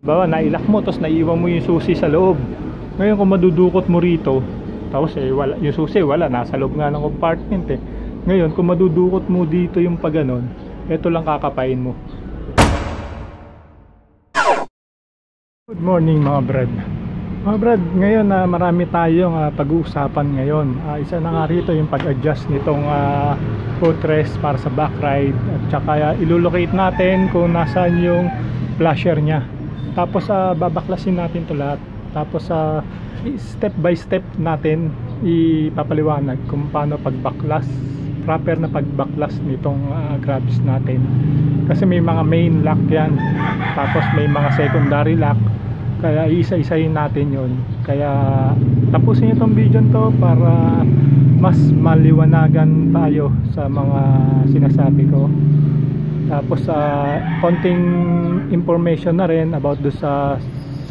Bawa nailak mo tapos naiwan mo yung susi sa loob. Ngayon kung madudukot mo rito, tapos wala, yung susi wala, nasa loob nga ng compartment eh. Ngayon kung madudukot mo dito yung pagganon, ito lang kakapain mo. Good morning mga brad. Mga brad, ngayon marami tayong pag-uusapan ngayon. Isa na nga rito yung pag-adjust nitong footrest para sa back ride. At saka ilulocate natin kung nasaan yung flasher nya. Tapos babaklasin natin to lahat. Tapos step by step natin ipapaliwanag kung paano pagbaklas, proper na pagbaklas nitong grabs natin. Kasi may mga main lock yan, tapos may mga secondary lock, kaya isa-isahin natin yon. Kaya tapusin nyo itong video to para mas maliwanagan tayo sa mga sinasabi ko. Tapos konting information na rin about do sa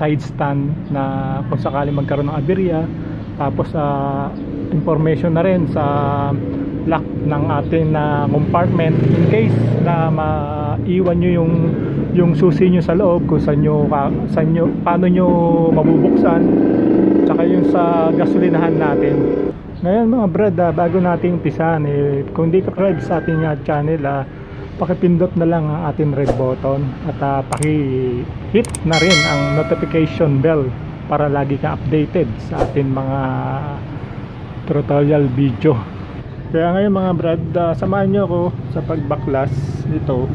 side stand na kung sakali magkaroon ng aberya. Tapos information na rin sa lock ng ating compartment in case na maiwan nyo yung susi nyo sa loob, kung paano nyo mabubuksan, tsaka yung sa gasolinahan natin. Ngayon mga brad, bago natin umpisahan kung di ka subscribe sa ating channel, pakipindot na lang ang ating red button at paki-hit na rin ang notification bell para lagi kang updated sa ating mga tutorial video. Kaya ngayon mga brad, samahan nyo ako sa pagbaklas nito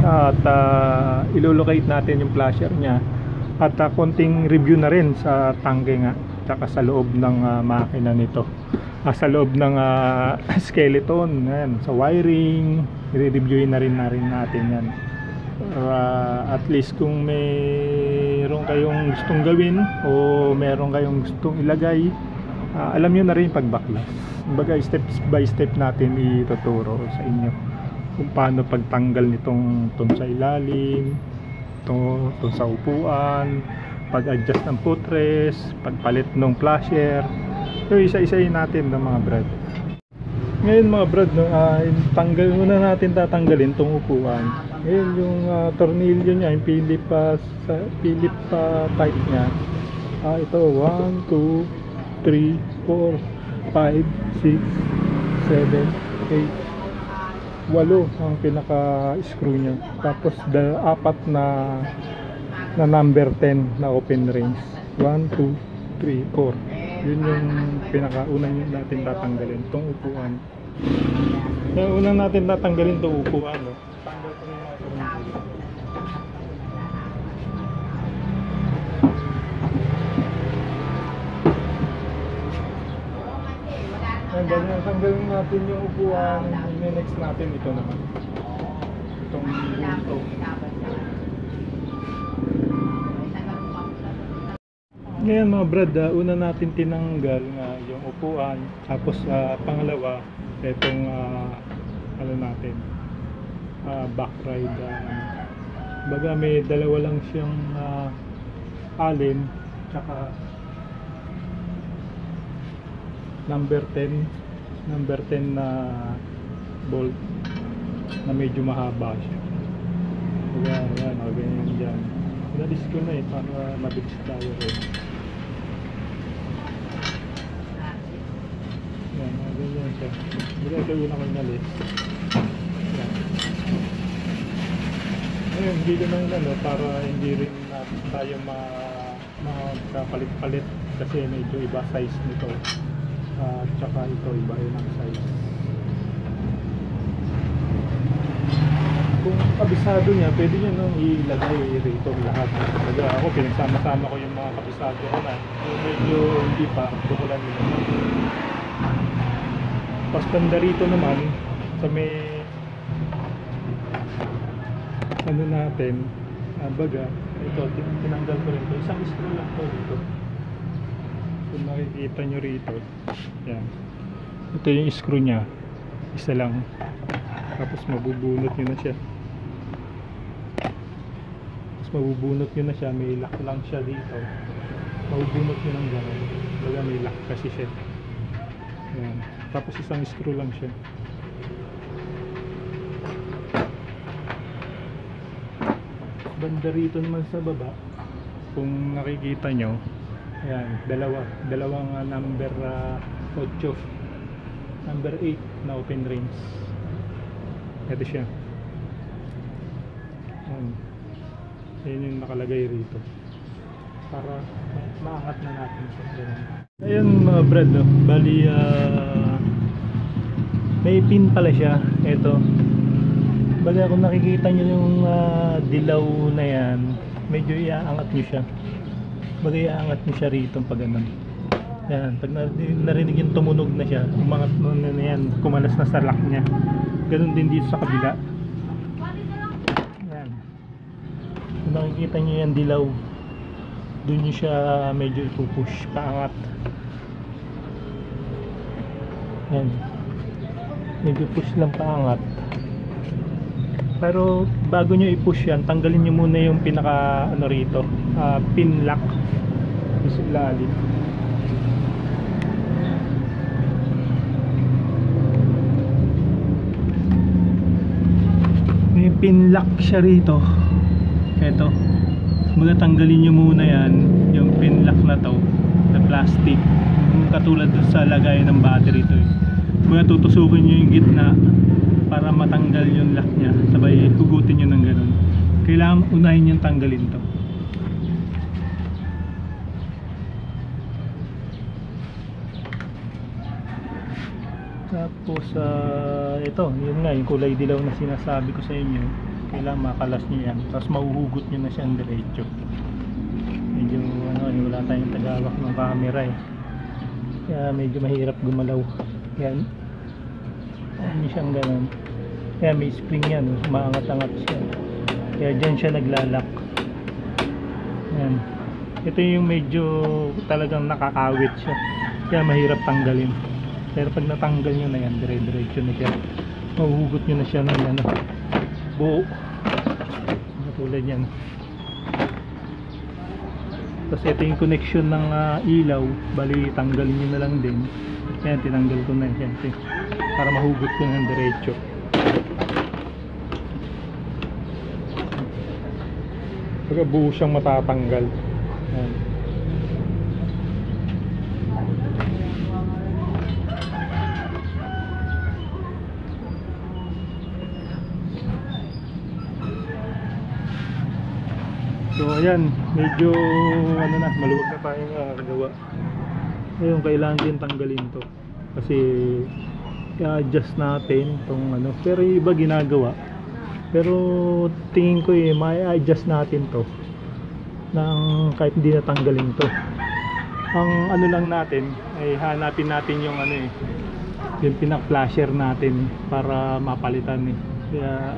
at ilolocate natin yung flasher nya at konting review na rin sa tangke nga tsaka sa loob ng makina nito, sa loob ng skeleton yan, sa wiring i-reviewin na rin natin yan. At least kung mayroon kayong gustong gawin o meron kayong gustong ilagay, alam nyo na rin pagbaklas. Kumbaga step by step natin ituturo sa inyo kung paano pagtanggal nitong sa ilalim, itong sa upuan, pag-adjust ng footrest, pagpalit ng flasher. So isa-isahin natin ng mga brad. Ngayon mga brad, tatanggalin itong upuan. Ngayon yung tornilyo nya, yung Philip type nya, ito 1, 2, 3, 4, 5, 6, 7, 8, 8 ang pinaka screw nya. Tapos apat na number 10 na open range, 1, 2, 3, 4. Yun yung pinakaunang natin tatanggalin, itong upuan. Kaya unang natin tatanggalin itong upuan, no? Tanggal ko rin natin. Tanggalin natin yung upuan. Next natin ito naman, itong ito. Ngayon mga brad, una natin tinanggal nga yung upuan. Tapos pangalawa, itong natin, back ride. Baga may dalawa lang siyang allen, tsaka number 10 na bolt na medyo mahaba siya. Baga yan, ganyan dyan. Nalis ko na para mabilis tayo rin. Yan, ganyan siya. Ito yun ako nalis. Ngayon, hindi naman para hindi rin tayo magkapalit-palit kasi medyo iba size nito. Tsaka ito iba yun ang size. Kung kabisado niya, pwede nyo nung ilagay rito lahat. Kaya ako, pinagsama-sama ko yung mga kabisado ko na. Yung medyo hindi pa, bukulan nila. Tapos banda rito naman, sa may natin, baga, ito, tinanggal ko rin ito. Isang screw lang ito dito. Kung makikita nyo rito, yan. Ito yung screw nya, isa lang. Tapos mabubunot nyo na siya. May lock lang siya dito. Mabubunot nyo ng gano'n. Baga may lock kasi siya. Ayan. Tapos isang screw lang siya. banda rito naman sa baba, kung nakikita nyo, ayan, dalawang number 8, number 8 na open range. Ito siya. Ayan yung nakalagay rito para maangat na natin siya. Ayun mga brad, no? Bali may pin pala siya. Ito, bali kung nakikita nyo yung dilaw na yan, medyo iaangat nyo siya. Bali iaangat nyo siya rito pag ganun. Yan, pag narinig yung tumunog na siya, umangat na yan, kumalas na sa lock nya. Ganun din dito sa kabila. Yan, kung nakikita nyo yan dilaw, doon nyo siya medyo ipupush paangat. Yan, medyo push lang paangat. Pero bago nyo i-push yan, tanggalin nyo muna yung pinaka ano rito, pin lock sa ilalim. May pin lock siya rito. Eto, tanggalin nyo muna yan, yung pin lock na to, na plastic, katulad sa lagay ng battery to. Tutusukin nyo yung gitna para matanggal yung lock nya, sabay hugutin nyo ng ganun. Kailangan unahin yung tanggalin to. Tapos ito, yun nga, yung kulay dilaw na sinasabi ko sa inyo, kailangan makalas nyo yan, tapos mahuhugot nyo na siyang diretso. Medyo wala tayong tagawak ng camera kaya medyo mahirap gumalaw. Yan, ano siyang ganun. Kaya may spring yan, maangat-angat siya, kaya dyan siya naglalak. Yan, ito yung medyo talagang nakakawit siya, kaya mahirap tanggalin. Pero pag natanggal nyo na yan, dire-diretso na siya, mahuhugot nyo na siya ng ano, buo, katulad yan. Tapos ito yung connection ng ilaw, bali tanggalin nyo na lang din. Yan, tinanggal ko na yan para mahugot ko ng diretso. Pagka buo siyang matatanggal. Yan. So ayan, medyo ano na, maluwag na tayong kagawa. Ngayon kailangan din tanggalin to kasi i-adjust natin tong ano, pero yung iba ginagawa, pero tingin ko mai-adjust natin to nang kahit hindi natanggalin to. Ang ano lang natin ay hanapin natin yung ano yung pinaka-flasher natin para mapalitan kaya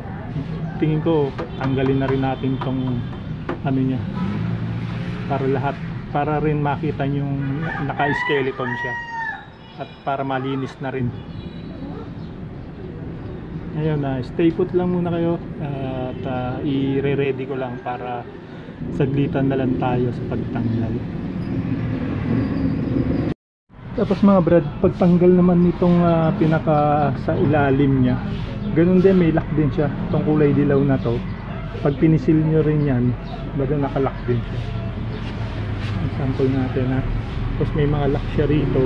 tingin ko tanggalin na rin natin tong ano niya, para lahat, para rin makita yung naka-skeleton siya at para malinis na rin. Ayun na, stay put lang muna kayo at i-ready ko lang para saglitan na lang tayo sa pagtanggal. Tapos mga brad, pagtanggal naman nitong pinaka sa ilalim niya, ganun din, may lock din siya, itong kulay dilaw na to. Pag pinisil nyo rin yan, baga nakalock din siya. Sample natin Tapos may mga lock siya rito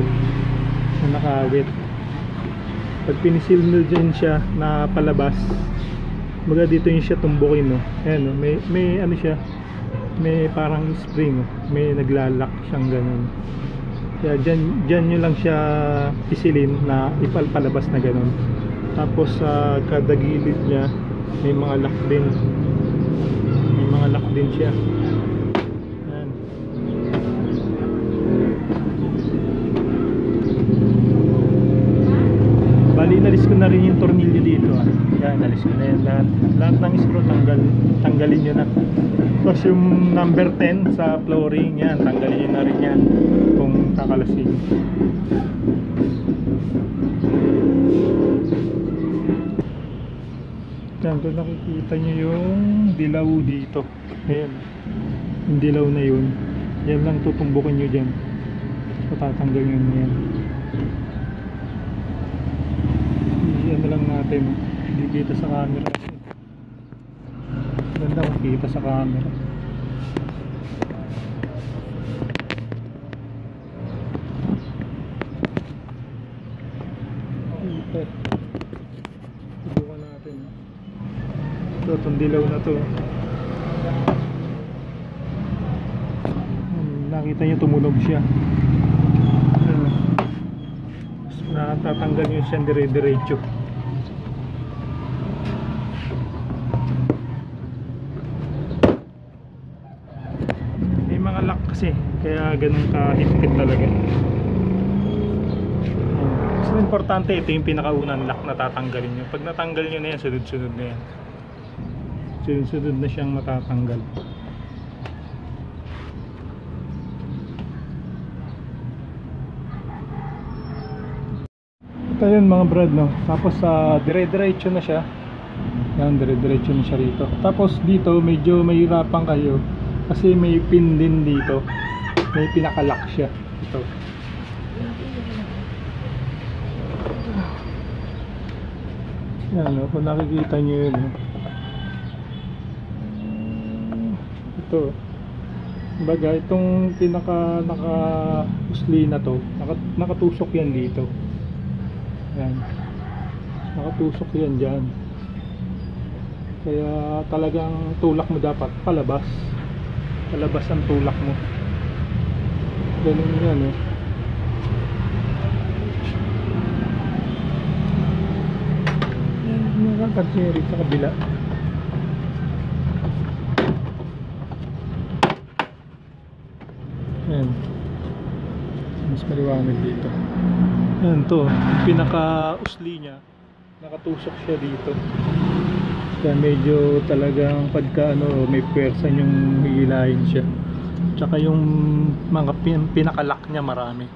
na nakawit. Pag pinisil nyo dyan siya na palabas, baga dito yung siya tumbukin Ayan, may ano siya, may parang spring may naglalak siyang ganun. Kaya dyan nyo lang siya pisilin na ipalpalabas na ganun. Tapos sa kada gilid niya may mga lock din. May mga lock din siya. Ayan. Bali, nalis ko na rin yung tornilyo dito. Ayan, nalis ko na yan lahat ng screw, tanggalin nyo na. Tapos yung number 10 sa flooring, yan, tanggalin nyo na rin yan kung kakalasin. Yan, kung nakikita nyo yung dilaw dito, ayan, yung dilaw na yun, yan lang tutumbukin nyo dyan, patatanggal nyo yan. Yan na lang natin, hindi kita sa camera kasi ganda ko makikita sa camera. Subukan natin. Ito, itong dilaw na to. Nakita niyo tumunog siya. Natatanggal nyo siya dire-diretso. May mga lock kasi, kaya ganun kahigpit talaga. So importante, ito yung pinakaunang lock na tatanggalin nyo. Pag natanggal nyo na yan, sunod-sunod na yan. Sunod-sunod na siyang matatanggal. Ito yun mga brad, no? Tapos dire-diretso na siya. Yan, dire-diretso na siya rito. Tapos dito medyo mahirapan kayo kasi may pin din dito. May pinakalock siya. Ito. Yan, no? Kung nakikita nyo yun, no? Ito. Baga, itong naka-usli na to, nakatusok yan dito. Yan. Nakatusok yan dyan. Kaya talagang tulak mo dapat palabas. Palabas ang tulak mo. Ganun yan, eh. Yan, nakakagiri sa kabila. Yan. Mas maliwanag dito. Yan to, yung pinaka-usli niya, nakatusok siya dito. Kaya medyo talagang pagka may pwersa niyong hihilahin siya. Tsaka yung mga pinaka-lock niya marami.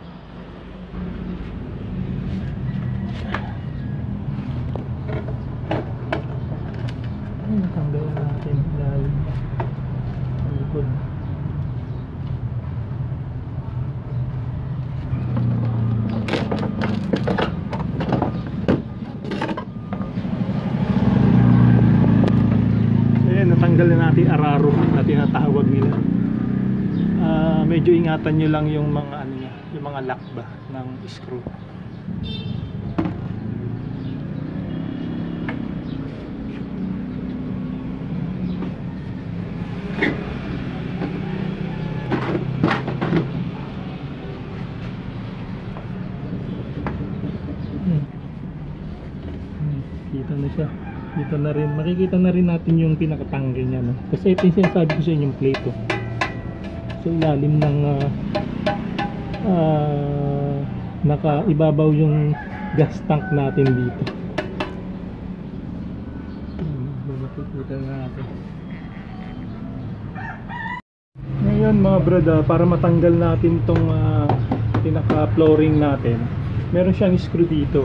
Natanggalan natin dahil ang likod. Natanggal na natin araro na tinatawag nila. Medyo ingatan nyo lang yung mga yung mga lock ba ng screw. Kita na siya. Dito na rin, makikita na rin natin yung pinakatanggal niya, no? Kasi ito yung sinasabi ko sa inyong plate, oh. So ilalim ng nakaibabaw yung gas tank natin dito. Makikita na natin. Ngayon mga brad, para matanggal natin itong pinaka-flooring natin, meron siyang screw dito,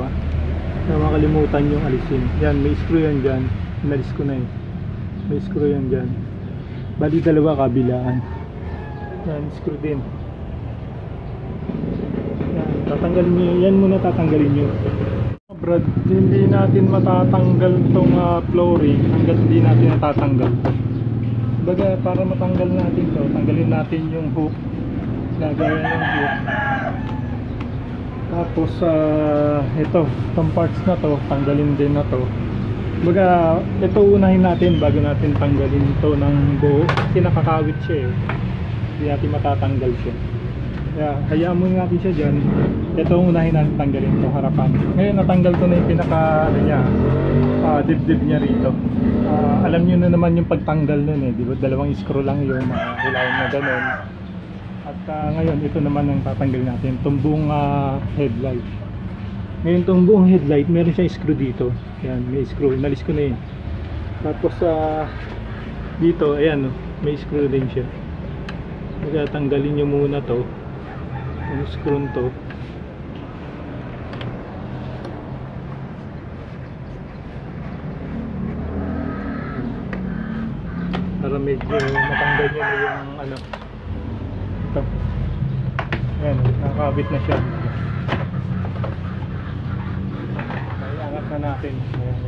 na makalimutan yung alisin. Yan, may screw yan dyan. Inalis ko na eh. May screw yan dyan. Bali dalawa kabilaan. Yan, screw din. Yan, tatanggalin nyo. Yan muna tatanggalin nyo. Brad, hindi natin matatanggal itong flooring hanggat hindi natin natatanggal. Baga, para matanggal natin to, tanggalin natin yung hook. Lagayan ng hook. Tapos itong parts na to tanggalin din na to. Baga ito unahin natin bago natin tanggalin to ng buo kasi nakakawit siya eh. Hindi natin matatanggal siya. Kaya hayaan muna natin siya dyan. Ito unahin natin tanggalin itong harapan. Ngayon natanggal ko na yung pinaka dibdib niya rito. Alam nyo na naman yung pagtanggal nun eh, diba? Dalawang screw lang yung hilahin na ganun. At ngayon ito naman ang tatanggal natin, itong buong headlight. Ngayon itong buong headlight meron siyang screw dito. Ayan, may screw, inalis ko na yun. Tapos dito, ayan, may screw din siya. Magtatanggalin nyo muna to, yung screw to. Para medyo matanggal nyo na yung ito. Ayan, nakakabit na siya. Ay, angat na natin. Ayan.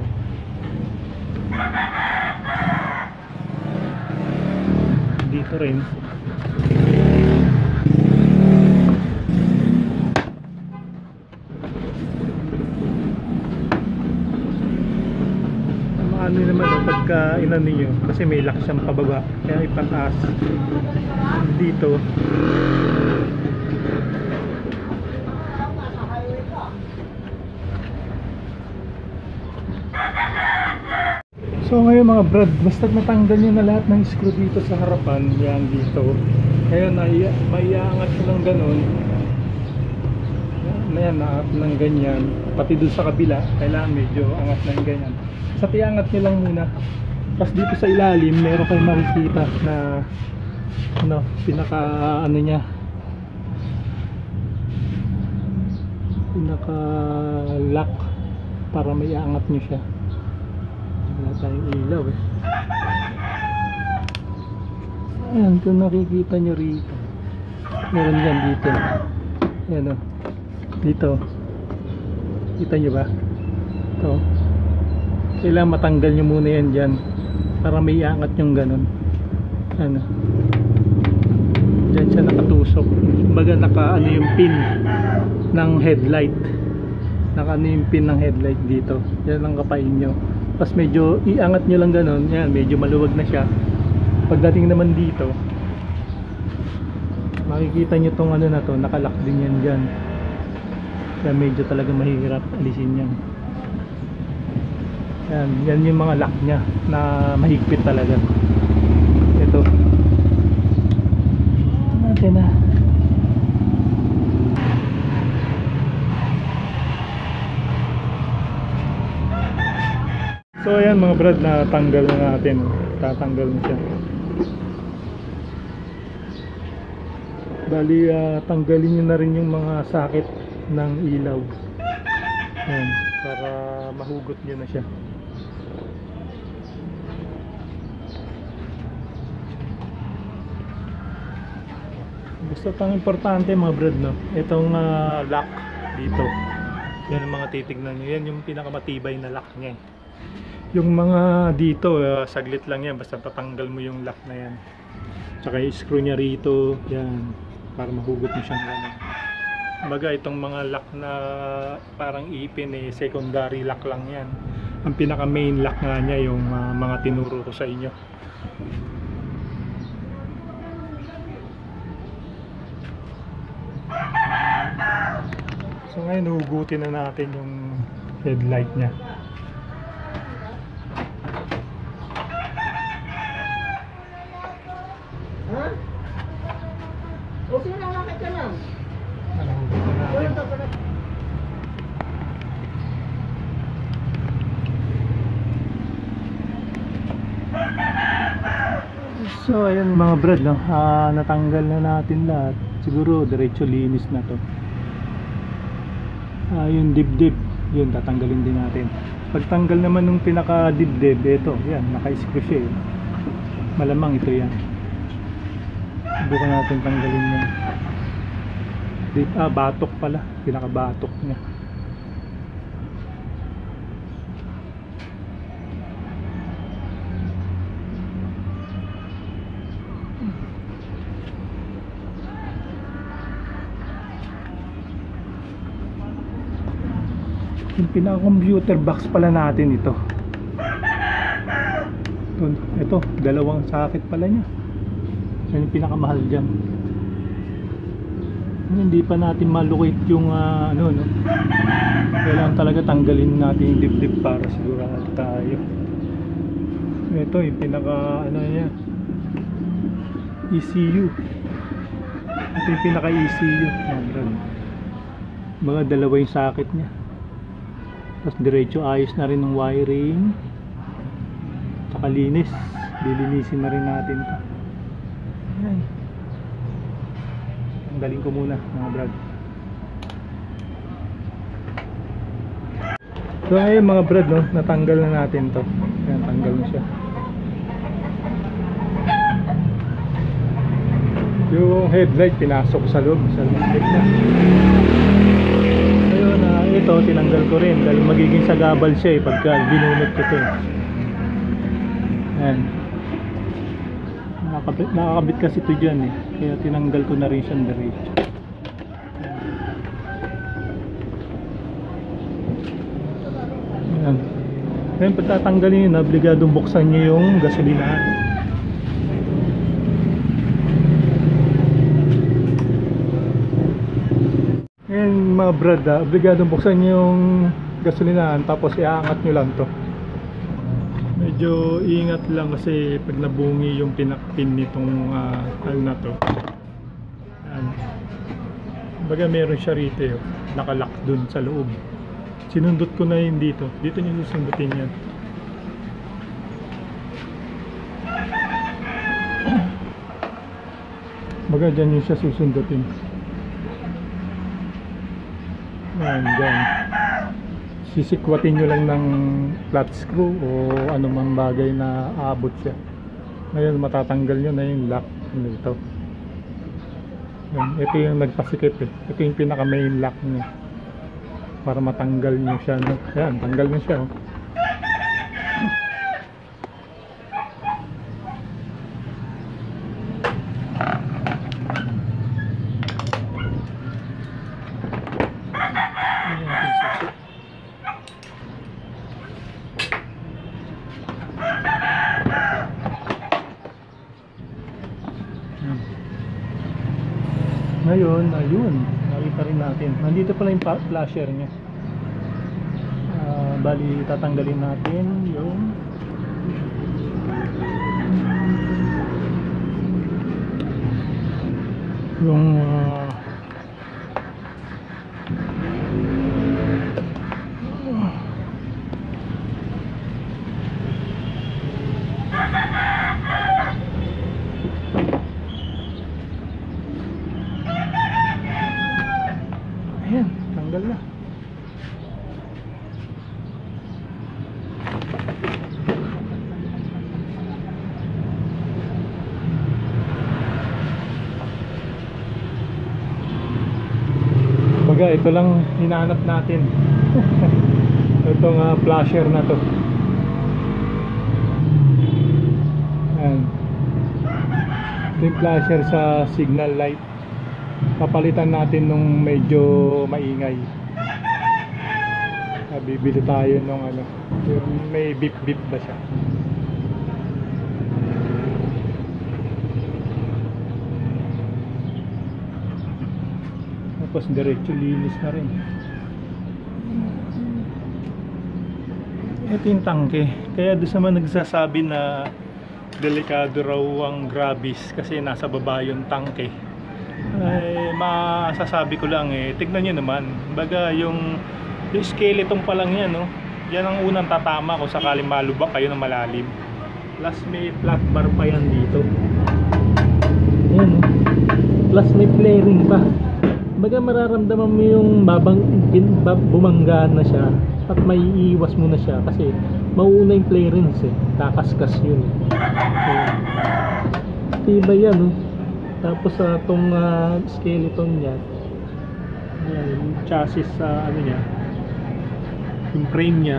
dito rin. Ano naman pagka inano nyo, kasi may lock siyang pababa, kaya ipataas dito. So ngayon mga brad, basta natanggal nyo na lahat ng screw dito sa harapan, yan dito. Ngayon maiaangat nyo lang ganun. Ayan, naangat ng ganyan. Pati dun sa kabila, kailangan medyo angat ng ganyan. Sa tiangat nyo lang muna. Tapos dito sa ilalim, meron kayong makikita na ano, pinaka ano niya, pinaka lock para may aangat nyo siya. Wala tayong ilaw eh. Ayan, kung nakikita nyo rito, meron dyan dito. Ayan o, dito. Kita nyo ba? Ito. Kailangan matanggal nyo muna yan dyan para may iangat yung ganun. Ano, dyan siya nakatusok. Kumbaga naka ano yung pin ng headlight, naka ano yung pin ng headlight dito. Yan ang kapain nyo. Tapos medyo iangat nyo lang ganun. Yan, medyo maluwag na siya. Pagdating naman dito, makikita nyo tong ano na to, nakalock din yan dyan. Kaya medyo talaga mahirap alisin yan. Yan yung mga lock nya na mahigpit talaga. Ito natin na. So ayan mga brad, na tanggal na natin. Tatanggal na siya. Bali tanggalin nyo na rin yung mga sakit ng ilaw. Ayan, para mahugot nyo na siya. Basta pang importante mga brad, no, itong lock dito, yan ang mga titignan nyo. Yan yung pinakamatibay na lock nya. Yung mga dito saglit lang yan, basta tatanggal mo yung lock na yan, tsaka yung screw nya rito, yan, para mahugot mo siyang gano'n. Baga itong mga lock na parang ipin eh, secondary lock lang yan. Ang pinaka main lock nga nya yung mga tinuro ko sa inyo. So ngayon hugutin na natin yung headlight nya. Ha? Okay lang nakit ka lang. Hugutin natin. So ayun mga brad, no, natanggal na natin lahat. Siguro diretso linis na to. Yung dibdib, yun tatanggalin din natin. Pagtanggal naman nung pinaka dibdib, ito, yan, naka-screw siya eh. Malamang ito yan. Subukan natin tanggalin yan. Batok pala, pinaka batok niya. Yung pinaka-computer box pala natin ito. Ito, dalawang socket pala niya. Yan yung pinakamahal dyan. Hindi pa natin malocate yung ano, no? Kailangan talaga tanggalin natin yung dibdib para sigurado tayo. Ito yung pinaka ano niya, ECU. Ito yung pinaka ECU. Mga dalawa yung socket niya. Tapos diretso ayos na rin ng wiring, tsaka linis. Lilinisin na rin natin ito. Ayan. Tanggalin ko muna mga brad. So ngayon mga brad, no, natanggal na natin to. Ayan, tanggal na siya. Yung headlight pinasok sa loob, sa headlight na. Ayun, ito tinanggal ko rin dahil magiging sagabal siya eh pagka binunot ko ito. Ayan. nakakabit kasi ito dyan eh, kaya tinanggal ko na rin siyang diretso. Ayan. Ngayon pagtatanggalin yun, obligadong buksan nyo yung gasolinahan. Ngayon mga brad, obligadong buksan nyo yung gasolinahan, tapos iangat nyo lang to. Medyo ingat lang kasi pag nabungi yung pinakpin nitong ano na to. Ayan. Baga meron siya rito yun, nakalock dun sa loob. Sinundot ko na yun dito. Dito nyo susundutin yan. Baga dyan nyo siya susundutin. Ayan, dyan. Sisikwatin nyo lang ng flat screw o anumang bagay na aabot siya. Ngayon matatanggal nyo na yung lock nito. Ayan, ito yung nagpasikip eh. Ito yung pinaka main lock niya. Para matanggal nyo siya, no? Ayan, tanggal nyo siya, oh. Ngayon, ayun, nakita rin natin. Nandito pala yung flasher niya. Bali, tatanggalin natin yung ayan, tanggal na. Baga, ito lang hinahanap natin. Itong flasher na to. Ayan. Ito yung flasher sa signal light. Papalitan natin nung medyo maingay. Bibili tayo nung ano, yung may beep beep ba siya. Tapos diretso linis na rin. Ito yung tangke. Kaya doon sa mga nagsasabi na delikado raw ang grabis kasi nasa baba yung tangke, ay masasabi ko lang eh, tignan nyo naman. Baga yung skeleton pa lang yan, no? Yan ang unang tatama kung sakaling malubak kayo ng malalim. Plus may flat bar pa yan dito. Ayan, no? Plus may flaring pa. Baga mararamdaman mo yung bumangga na siya at may iiwas mo na siya kasi mauuna yung flarings eh, kakaskas yun. So, tiba yan, no? Tapos itong skeleton niya, yung chassis sa ano niya, yung frame niya,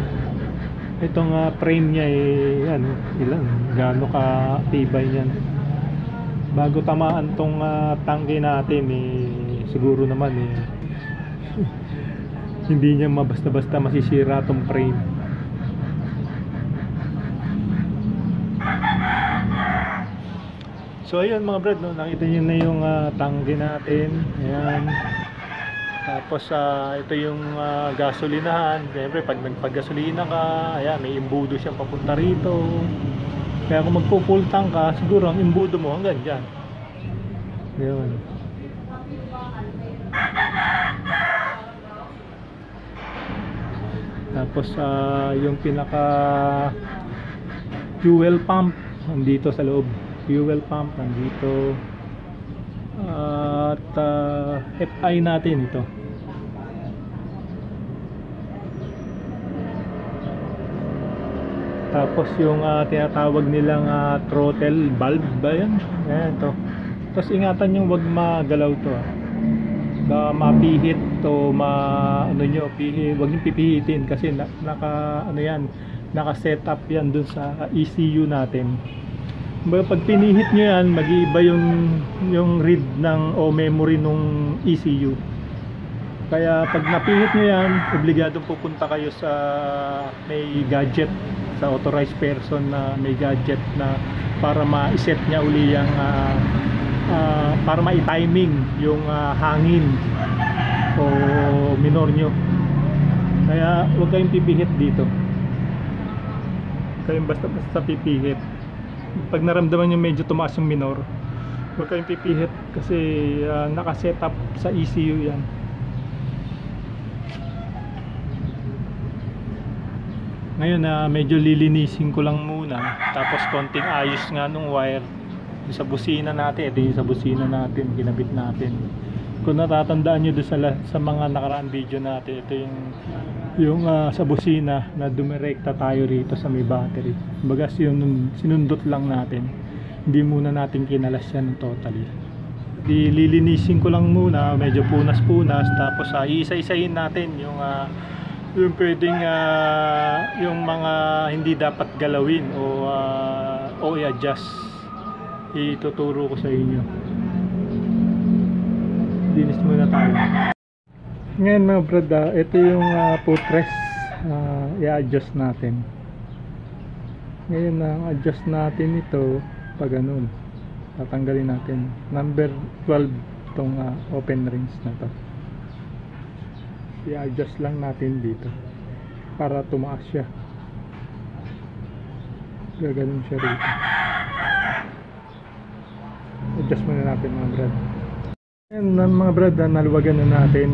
itong frame niya eh, ano, ilan, gaano ka tibay niyan. Bago tamaan tong tangke natin eh, siguro naman eh hindi niya basta-basta masisira tong frame. So ayun mga brad, no? Nakita niyo na yung tangke natin. Ayan. Tapos ito yung gasolinahan. Siyempre pag nagpagasolina ka, ayan, may imbudo siyang papunta rito. Kaya kung magpo-full tank ka, siguro ang imbudo mo hanggang dyan. Ayun. Tapos yung pinaka fuel pump nandito sa loob. Fuel pump nandito. At FI natin ito. Tapos yung tinatawag nilang throttle valve ba yan? Ayan ito. Tapos ingatan yung wag magalaw to. Baka mapihit o ano nyo, wag nyo pipihitin kasi naka ano yan, naka set up yan dun sa ECU natin. Pag pinihit nyo yan, mag-iiba yung read ng o memory nung ECU. Kaya pag napihit nyo yan, obligadong pupunta kayo sa may gadget, sa authorized person na may gadget na para ma-set nya uli yung para ma-timing yung hangin o minor nyo. Kaya huwag kayong pipihit dito, huwag kayong basta pipihit. Pag naramdaman nyo medyo tumaas yung minor, huwag kayong pipihit kasi nakaset up sa ECU yan. Ngayon medyo lilinisin ko lang muna, tapos konting ayos nga nung wire sa busina natin. Ito yung sa busina natin, ginabit natin. Kung natatandaan nyo doon sa mga nakaraan video natin, ito yung sa busina na dumirekta tayo rito sa may battery. Baga sinundot lang natin, hindi muna natin kinalas yan totally. Lilinisin ko lang muna, medyo punas-punas, tapos isa-isahin natin yung pwedeng yung mga hindi dapat galawin o i-adjust. Ituturo ko sa inyo. Linis muna tayo. Ngayon mga brad, ito yung footrest, i-adjust natin. Ngayon ang adjust natin ito pag ganun, tatanggalin natin number 12 itong open rings na to. I-adjust lang natin dito para tumaas siya. Gaganon siya rito. Adjust muna natin mga brad. Ayan mga brad, naluwagan na natin.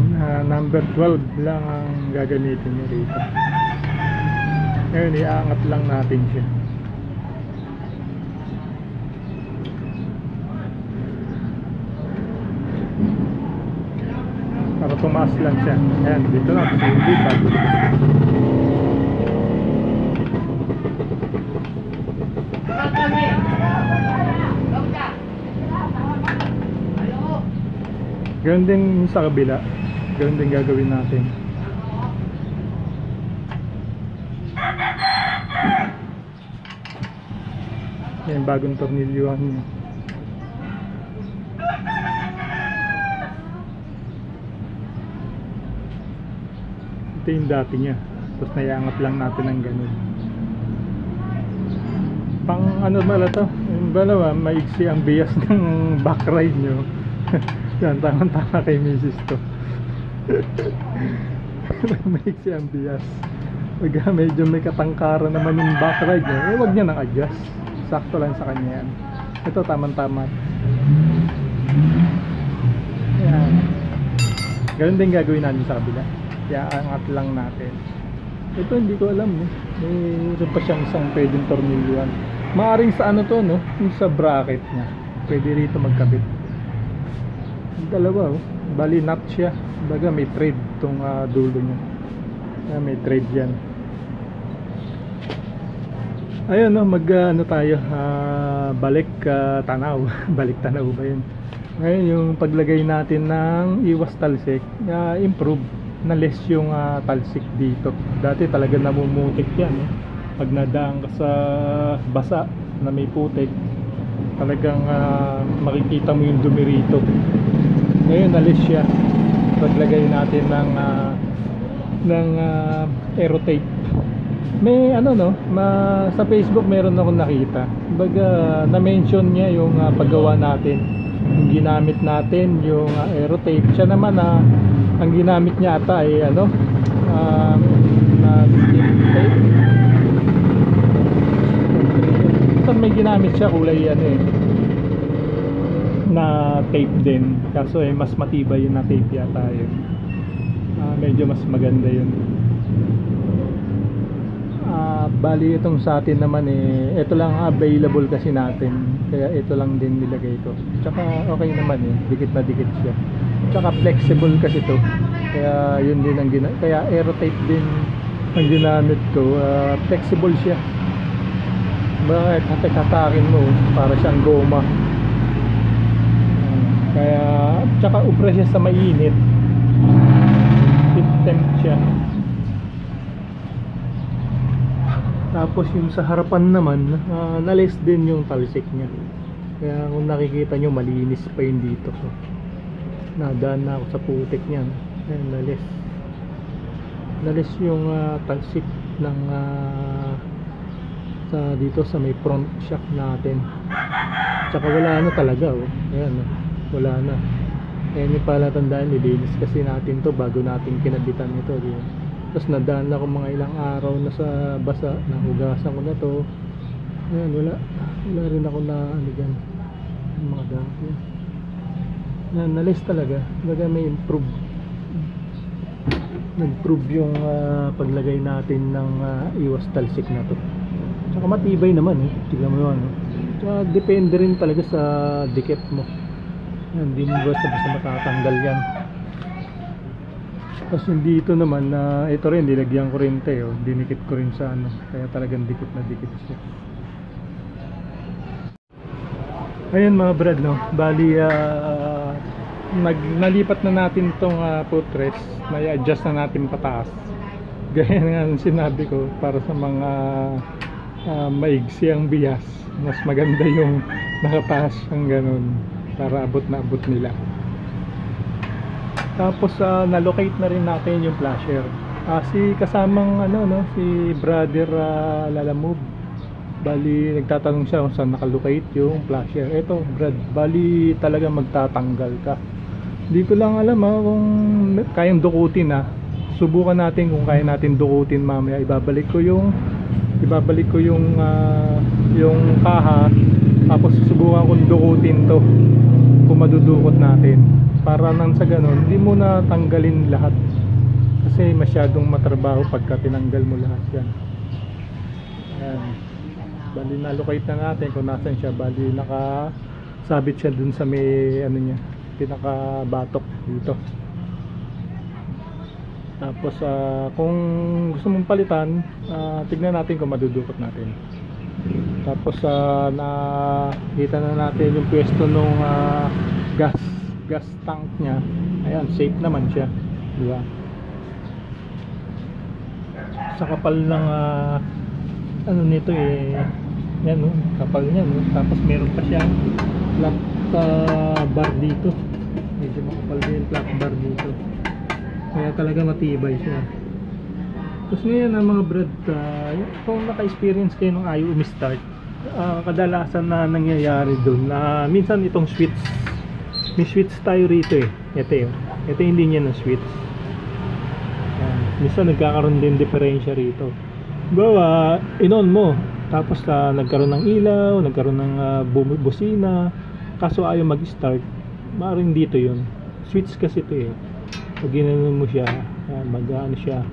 Number 12 lang ang gagamitin nyo rito. Ngayon iaangat lang natin siya. Para tumaas lang siya. Ayan, dito lang sa yung lipat. Ganoon din sa kabila. Ganoon din gagawin natin. Ayan, bagong tornilyuhan niya. Ito yung dati niya, tapos naiangat lang natin ng ganun. Pang ano ba ito? Yung balawa, maigsi ang bias ng back ride nyo. Yan, tama-tama kay Mrs. to. Maigsi ang bias. Pag medyo may katangkaran naman yung back ride nyo, huwag nyo nang adjust. Sakto lang sa kanya yan. Ito tama-tama. Yan. Ganun din gagawin natin sa kabila. Iaangat lang natin. Ito hindi ko alam, no? Mayroon pa siyang isang pwedeng tornilyuhan. Maaring sa ano to, no? Yung sa bracket niya. Pwede rito magkabit. Dalawa, oh. Bali nut siya. Baga may thread tong dulo niya. May thread yan. Ayun, no? Ano tayo? Balik tanaw. Balik tanaw ba yun? Ngayon yung paglagay natin ng iwas talsik, improve na less yung talsik dito. Dati talaga namumutik yan, eh. Pag nadaan ka sa basa na may putik, talagang makikita mo yung dumi rito. Ngayon na less siya. Paglagay natin ng aerotape. May ano, no, sa Facebook meron akong nakita. Baga na-mention niya yung paggawa natin. Yung ginamit natin yung aerotape. Siya naman ang ginamit niya ata ay ano, tape. Saan may ginamit siya kulay ano eh, na tape din. Kaso mas matibay yun na tape yata yun. Medyo mas maganda yun. Bali itong sa atin naman ito lang available kasi natin, kaya ito lang din nilagay ko. Tsaka okay naman dikit na dikit siya. Tsaka flexible kasi to, kaya yun din ang kaya aerotape din ang ginamit ko. Flexible siya. Bakit hatak-hatakin mo para siyang goma. Kaya tsaka ubra siya sa mainit, temp siya. Tapos yung sa harapan naman, na-less din yung talsik niya. Kaya kung nakikita nyo, malinis pa yun dito. So, nadaan na ako sa putik niyan. Ayan, na-less yung talsik ng dito sa may front shock natin. Tsaka wala na talaga, oh. Ayan, wala na. Ayan yung palatandaan, nilinis kasi natin to bago natin kinabitan ito. Tapos nadaan ako mga ilang araw na sa basa, nahugasan ko na to. Ayan, wala rin ako na ano dyan, yung mga dati. Ayan, nalis talaga. Talaga may nag-prove yung paglagay natin ng iwas talsik na to. Tsaka matibay naman eh. Tignan mo yun. Tsaka depende rin talaga sa dikit mo. Yan, hindi mo basta matatanggal yan. Tapos yung dito naman ito rin, dilagyan ko rin tayo. Dinikit ko rin sa ano. Kaya talagang dikit na dikit siya. Ayun mga brad, no? Bali nalipat na natin itong footrest. May-adjust na natin pataas. Gaya nga sinabi ko, para sa mga maigsi ang bias, mas maganda yung nakataas ang ganun para abot na abot nila. Tapos na-locate na rin natin yung flasher. Si kasamang si brother Lalamove, bali nagtatanong siya kung saan nakalocate yung flasher. Eto brad, bali talaga magtatanggal ka. Hindi ko lang alam kung kayang dukutin. Subukan natin kung kaya natin dukutin mamaya. Ibabalik ko yung kaha, tapos susubukan kong dukutin to kung madudukot natin, para nang sa ganun hindi mo na tanggalin lahat kasi masyadong matrabaho pagka tinanggal mo lahat yan. Ayan, bali na-locate na natin kung nasan siya. Bali nakasabit siya dun sa may niya, pinaka batok dito. Tapos kung gusto mong palitan, tignan natin kung madudukot natin. Tapos nakita na natin yung pwesto nung gas tank niya. Ayan, safe naman siya, di ba? Sa kapal ng nito yan, kapal niya, no? Tapos meron pa siyang flat bar dito. Medyo makapal din yung flat bar dito. Kaya talaga matibay siya. Tapos ngayon mga brad, kung naka-experience kayo ng ayaw umi-start, kadalasan na nangyayari doon na minsan itong switch, may switch tayo rito eh. Ito yung linya ng switch. Minsan nagkakaroon din diferensya rito. Bawa, in-on mo, tapos nagkaroon ng ilaw, nagkaroon ng busina, kaso ayaw mag-start. Maaaring dito yun. Switch kasi ito eh. Pag ginanon mo siya, mag-ano siya.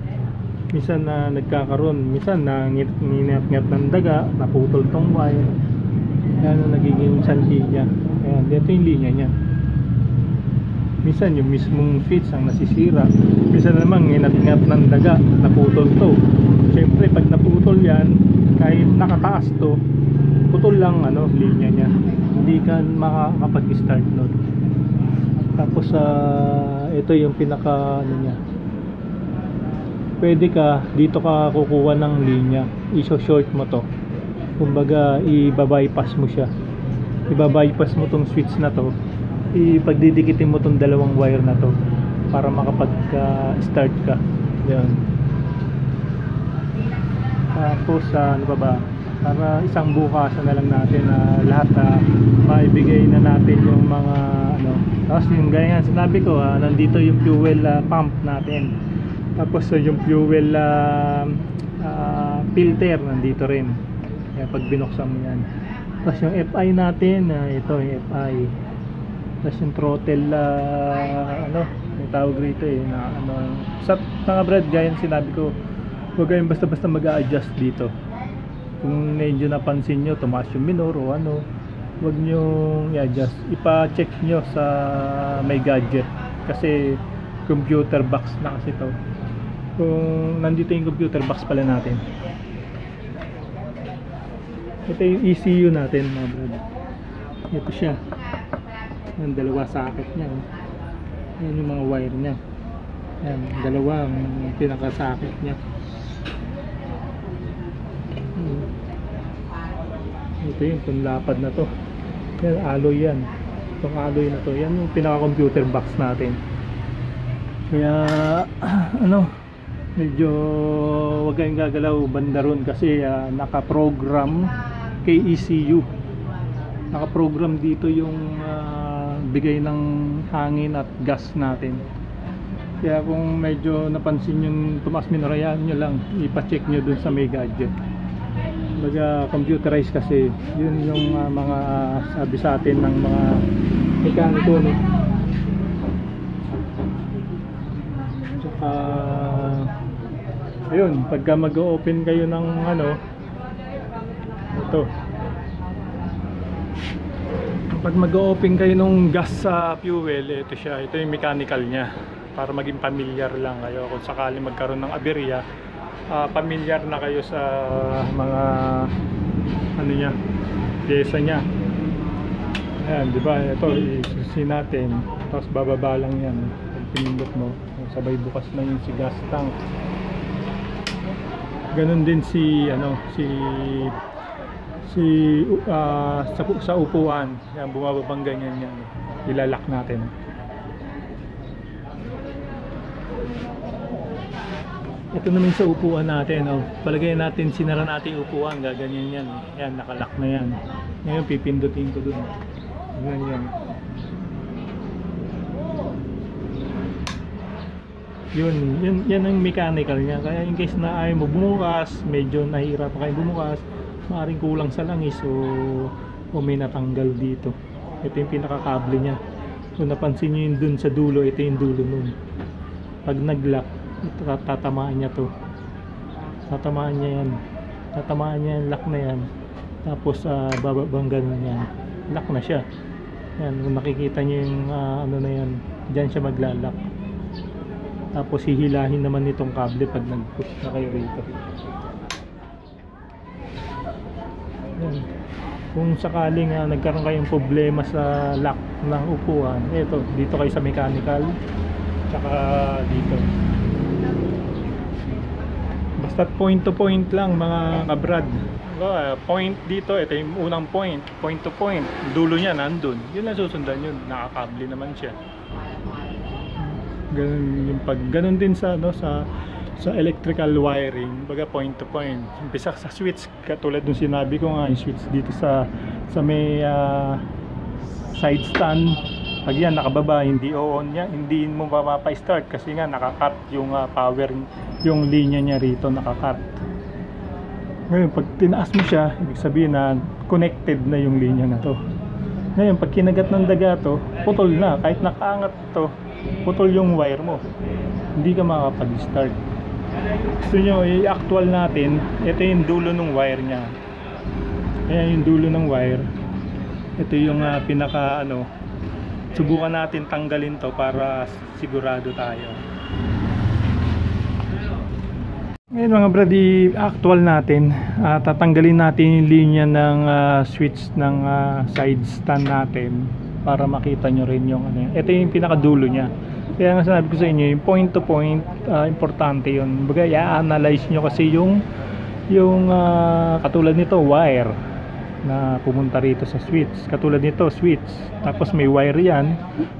Minsan nagkakaroon, minsan nangingat-ngat ng daga, naputol tong wire. Kaya nagiging sanhi niya. Ayan, dito yung linya niya. Minsan yung mismong switch ang nasisira. Minsan naman ngingat-ngat ng daga, naputol to. Siyempre pag naputol yan, kahit nakataas to, putol lang linya niya. Hindi ka makakapag-start nun. Tapos ito yung pinaka niya. Pwede ka dito ka kukuha ng linya, i-short mo to. Kumbaga i-bypass mo siya. I-bypass mo tong switch na to. Ipagdidikitin mo tong dalawang wire na to para makapag-start ka. Yan. Tapos ano pa ba? Para isang bukasan na lang natin lahat maibigay na natin yung mga tapos yung gaya nga sinabi ko, nandito yung fuel pump natin. Tapos yung fuel filter nandito rin. Kaya pag binuksan mo yan. Tapos yung FI natin, ito yung FI. Tapos yung throttle may tawag rito sa mga brad, gaya sinabi ko, huwag kayong basta-basta mag-a-adjust dito. Kung medyo napansin nyo tumaas yung minor o huwag nyo i-adjust. Ipa-check nyo sa may gadget kasi computer box na kasi to. Kung nandito yung computer box pala natin, ito yung ECU natin mga brad. Ito siya, yung dalawa socket nya. Yan yung mga wire nya. Yan, dalawa ang pinaka socket nya. Ito yun, itong lapad na to. Yan, alloy yan. Itong alloy na to, yan yung pinaka-computer box natin. Kaya ano, medyo huwag kayong gagalaw banda ron kasi naka-program kay ECU. Naka-program dito yung bigay ng hangin at gas natin. Kaya kung medyo napansin yung tumaas minorayaan nyo lang, ipacheck nyo dun sa may gadget. Baga computerized kasi yun yung mga sabi sa atin ng mga mekaniko, no? Tsaka ayun, pagka mag-open kayo ng ano, ito, pag mag-open kayo ng gas sa fuel, ito siya, ito yung mechanical nya, para maging familiar lang kayo kung sakali magkaroon ng aberya. Familiar na kayo sa mga ano niya, pyesa niya. Ayan, di ba? Ito isusi natin, tapos bababa lang yan. Pag pinindot mo, sabay bukas na yung si gas tank. Ganun din si ano, sa upuan. Yan, bumababang ganyan yan. Ilalak natin. Ito naman sa upuan natin, oh. Palagay natin, sinara natin yung upuan, gaganyan yan. Yan, nakalak na yan. Ngayon, pipindutin ko dun. Ganyan. Yan ang mechanical niya. Kaya in case na ayaw mo bumukas, medyo nahihirap kayo bumukas, maaaring kulang sa langis o may natanggal dito. Ito yung pinakakable niya. Kung napansin nyo yung dun sa dulo, ito yung dulo nun. Pag nag-lock, tatamaan niya to, tatamaan niya yan, yung lock na yan. Tapos bababang ganun yan, lock na siya yan. Kung nakikita niyo yung ano na yan, dyan siya maglalak. Tapos hihilahin naman itong kable pag nag-push na kayo rito. Yan. Kung sakaling nagkaroon kayong problema sa lock ng upuan, ito, dito kayo sa mechanical, tsaka dito. Basta point to point lang mga kabrad. Point dito, ito yung unang point to point. Dulo niya nandun. Yun lang susundan yun. Nakakable naman siya. Ganun yung ganun din sa ano, sa electrical wiring, baga point to point. Umpisa sa switch, katulad nung sinabi ko nga, yung switch dito sa may side stand. Pag yan nakababa, hindi on niya, hindi mo mapapa-start kasi nga nakakat yung power, yung linya niya rito nakakat. Ngayon pag tinaas mo siya, ibig sabihin na connected na yung linya na to. Ngayon pag kinagat ng daga to, putol na. Kahit nakaangat to, putol yung wire mo, hindi ka makakapag-start. Gusto nyo i-actual natin, ito yung dulo ng wire nya. Ayan yung dulo ng wire. Ito yung pinaka ano, subukan natin tanggalin to para sigurado tayo. Ngayon mga brad, i-actual natin, tatanggalin natin yung linya ng switch ng side stand natin para makita nyo rin yung ano. Ito yung pinakadulo nya. Kaya nga sinabi ko sa inyo, yung point to point, importante yun. Baga i-analyze nyo kasi yung katulad nito wire na pumunta rito sa switch, katulad nito switch, tapos may wire yan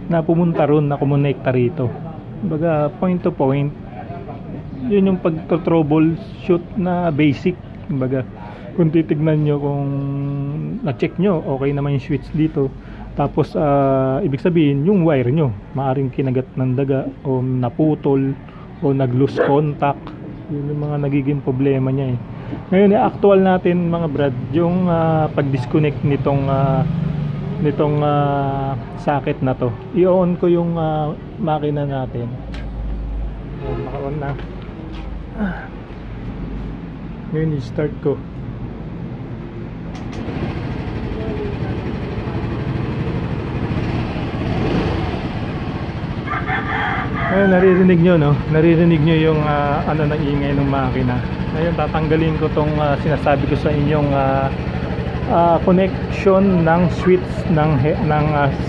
na pumunta ron na kumonekta rito. Baga point to point, yun yung pag-troubleshoot na basic. Baga kung titignan nyo, kung na-check nyo okay naman yung switch dito, tapos ibig sabihin yung wire nyo maaring kinagat ng daga o naputol o nag-loose contact. Yun yung mga nagiging problema niya eh. Ngayon i-actual natin mga brad yung pag-disconnect nitong socket na to. I-on ko yung makina natin. Naka-on na. Ngayon i-start ko. Ngayon naririnig nyo, no? Naririnig nyo yung ano na ingay ng makina. Ngayon tatanggalin ko tong sinasabi ko sa inyong connection ng switch ng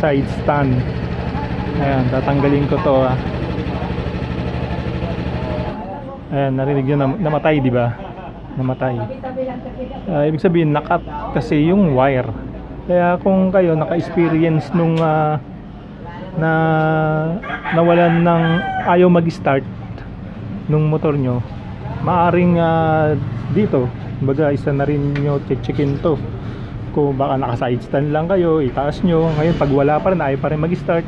side stand. Ayan, tatanggalin ko to. Ayan, narinig nyo namatay, di ba? Namatay. Ibig sabihin nakat kasi yung wire. Kaya kung kayo naka-experience nung na nawalan ng ayaw mag-start nung motor nyo, maaring dito baga isa na rin nyo check-checkin to. Kung baka naka-side stand lang kayo, itaas nyo. Ngayon pag wala pa rin, ayaw pa rin mag-start,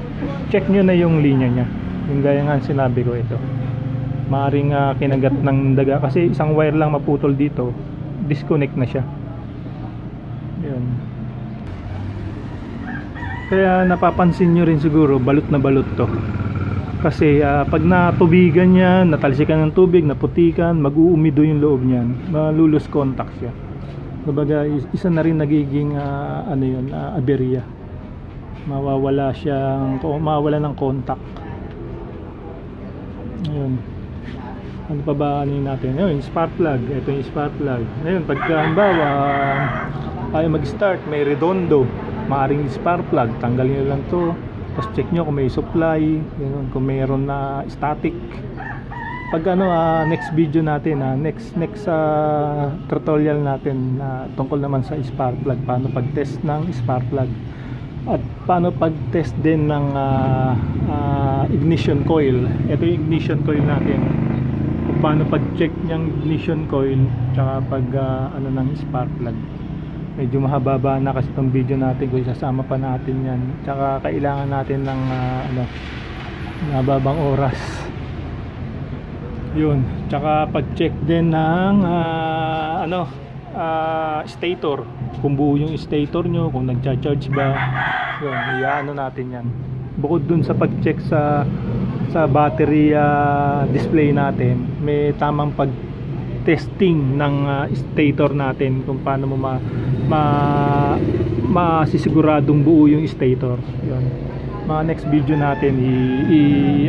check nyo na yung linya nya. Yung gaya nga sinabi ko, ito maaring kinagat ng daga kasi isang wire lang maputol dito, disconnect na siya. Yun. Kaya napapansin nyo rin siguro balot na balot to kasi pag natubigan yan, natalsikan ng tubig, naputikan, mag-uumido yung loob nyan, malulus contact siya. Kumbaga isa na rin nagiging ano yun, aberya. Mawawala ng contact. Ayun. Ano pa ba ano yun natin? Ayun, spark plug. Ito yung spark plug. Ngayon, pagka halimbawa ayaw mag-start, may redondo, maaring spark plug, tanggalin nyo lang to. Tapos check nyo kung may supply, yun, kung mayroon na static. Pag next video natin, next tutorial natin tungkol naman sa spark plug, paano pag-test ng spark plug at paano pag-test din ng ignition coil. Ito yung ignition coil natin, kung paano pag-check ng ignition coil tsaka pag ng spark plug. Medyo mahaba na kasi itong video natin, kung isasama pa natin yan, tsaka kailangan natin ng nababang oras. Yun, tsaka pag-check din ng stator, kung buo yung stator nyo, kung nagcha-charge ba. Yun, iyaano natin yan. Bukod dun sa pag-check sa battery display natin, may tamang pag-testing ng stator natin, kung paano mo masisiguradong buo yung stator. Yun, mga next video natin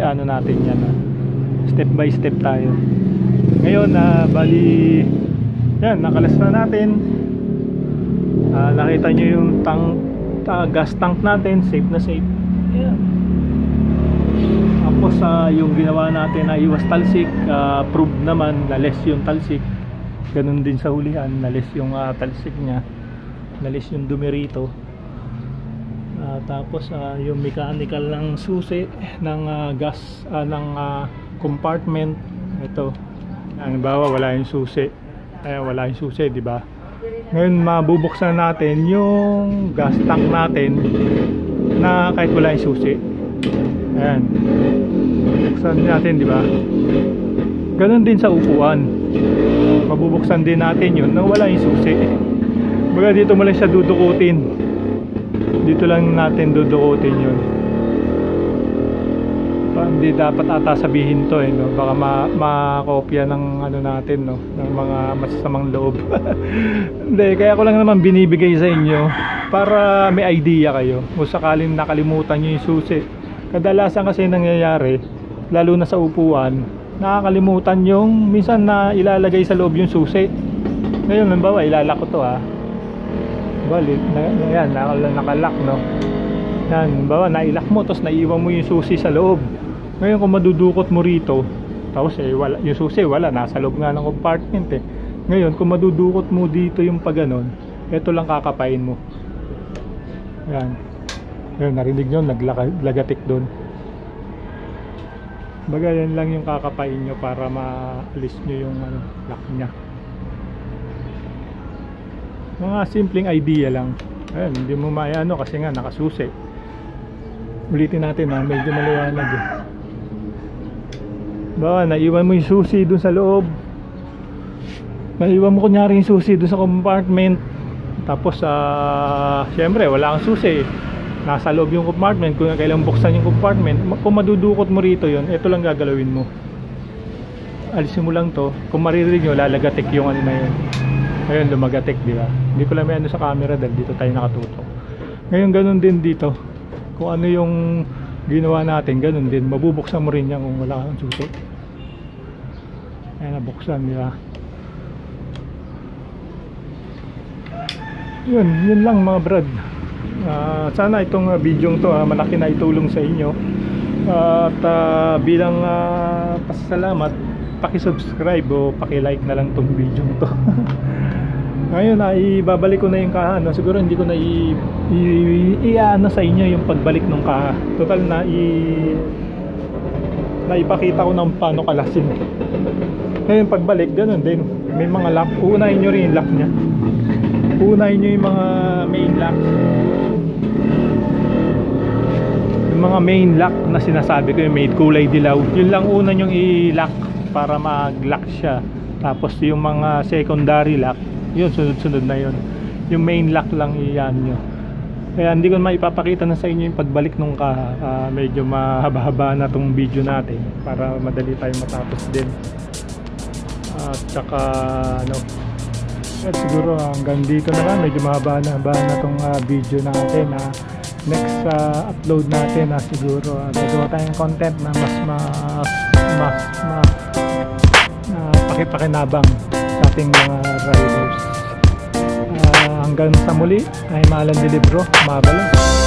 ano natin yan, step by step tayo. Ngayon bali yan, nakalas na natin. Nakita nyo yung gas tank natin, safe na safe. Yan. Tapos yung ginawa natin na iwas talsik, prove naman na less yung talsik. Ganun din sa hulihan, na less yung talsik nya, na less yung dumi rito. Tapos yung mechanical ng susi ng gas ng compartment, ito halimbawa wala yung susi, wala yung susi, di ba? Ngayon mabubuksan natin yung gas tank natin na kahit wala yung susi. Ayan, buksan natin, di ba? Ganun din sa upuan, mabubuksan din natin yun na wala yung susi. Baga dito mo lang siya dudukutin, dito lang natin dudukutin yun. Hindi dapat ata sabihin to no? Baka makopya ng natin, no? Ng mga masasamang loob. Hindi, kaya ko lang naman binibigay sa inyo para may idea kayo kung sakaling nakalimutan nyo yung susi. Kadalasan kasi nangyayari, lalo na sa upuan, nakakalimutan yung minsan na ilalagay sa loob yung susi. Ngayon halimbawa ilalak ko to, bali yan, nakalak, no? Yan, halimbawa nailak mo tapos naiwan mo yung susi sa loob. Ngayon kung madudukot mo rito, tapos wala, yung susi wala, nasa loob nga ng compartment Ngayon kung madudukot mo dito yung pagganon, ito lang kakapain mo. Yan. Ngayon narinig nyo, naglagatik doon. Baga yan lang yung kakapain nyo para maalis nyo yung lock nya. Mga simpleng idea lang. Ayan, hindi mo maayano kasi nga nakasusi. Ulitin natin, medyo maliwanag Baka naiwan mo yung susi dun sa loob, naiwan mo kunyari yung susi dun sa compartment, tapos syempre wala kang susi, nasa loob yung compartment. Kung kailangan buksan yung compartment, kung madudukot mo rito yun, ito lang gagalawin mo, alisin mo lang to. Kung maririnig nyo, lalagatik yung na yun. Ayun, lumagatik, di ba? Hindi ko lang may sa camera dahil dito tayo nakatutok. Ngayon ganun din dito, kung ano yung ginawa natin, ganun din, mabubuksan mo rin yan kung wala kang susi. Ayan, nabuksan, di ba? Yun lang mga brad. Sana itong video to malaki na itulong sa inyo. At bilang pasasalamat, paki-subscribe o paki-like na lang itong video to. Ngayon ibabalik ko na yung kaha, no? Siguro hindi ko na i-ano sa inyo yung pagbalik ng kaha. Total naipakita ko ng paano kalasin. Ngayon pagbalik, ganun din. May mga lock. Uunahin nyo rin yung lock nya. Uunahin nyo yung mga main lock. Yung mga main lock na sinasabi ko, yung may kulay dilaw, yun lang una nyong i-lock para mag-lock siya. Tapos yung mga secondary lock, yun sunod-sunod na yun. Yung main lock lang iyan nyo. Kaya hindi ko maipapakita na sa inyo yung pagbalik nung kaha. Medyo mahaba-haba na tong video natin para madali tayo matapos din. At saka ano, siguro hanggang dito na lang. Medyo mahaba na tong video natin. Next upload natin siguro gagawa tayong content na mas pakipakinabang sa ating mga riders. Hanggang sa muli ay Malan de Libro, mabalo.